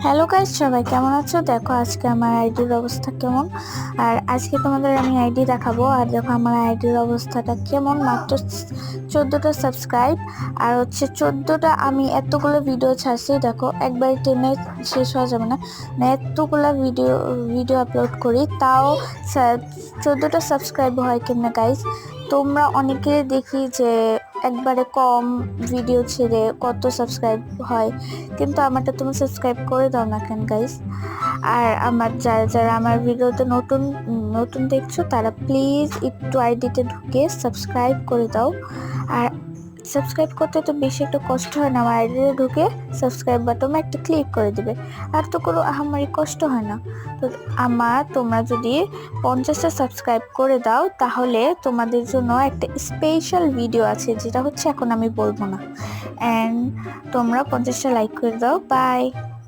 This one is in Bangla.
হ্যালো গাইস, সবাই কেমন আছো? দেখো আজকে আমার আইডির অবস্থা কেমন। আর আজকে তোমাদের আমি আইডি দেখাবো। আর দেখো আমার আইডির অবস্থাটা কেমন, মাত্র 14টা সাবস্ক্রাইব। আর হচ্ছে 14টা, আমি এতগুলো ভিডিও ছাড়ছি, দেখো একবার টেনে শেষ হওয়া যাবে না, মানে এতগুলো ভিডিও আপলোড করি, তাও 14টা সাবস্ক্রাইব হয় কেমনে গাইস? তোমরা অনেকে দেখি যে একবারে কম ভিডিও ছেড়ে কত সাবস্ক্রাইব হয়, কিন্তু আমারটা তুমি সাবস্ক্রাইব করে দাও না কেন গাইস? আর আমার যারা যারা আমার ভিডিওতে নতুন নতুন দেখছো, তারা প্লিজ একটু আইডিতে ঢুকে সাবস্ক্রাইব করে দাও। আর সাবস্ক্রাইব করতে তো বেশি একটা কষ্ট হয় না, আমার আইডিতে ঢুকে সাবস্ক্রাইব বাটনে একটা ক্লিক করে দিবে, আর তো কোনো আহামরি কষ্ট হয় না। তো তোমরা যদি 50টা সাবস্ক্রাইব করে দাও, তাহলে তোমাদের জন্য একটা স্পেশাল ভিডিও আছে, যেটা হচ্ছে এখন আমি বলবো না। অ্যান্ড তোমরা 50টা লাইক করে দাও। বাই।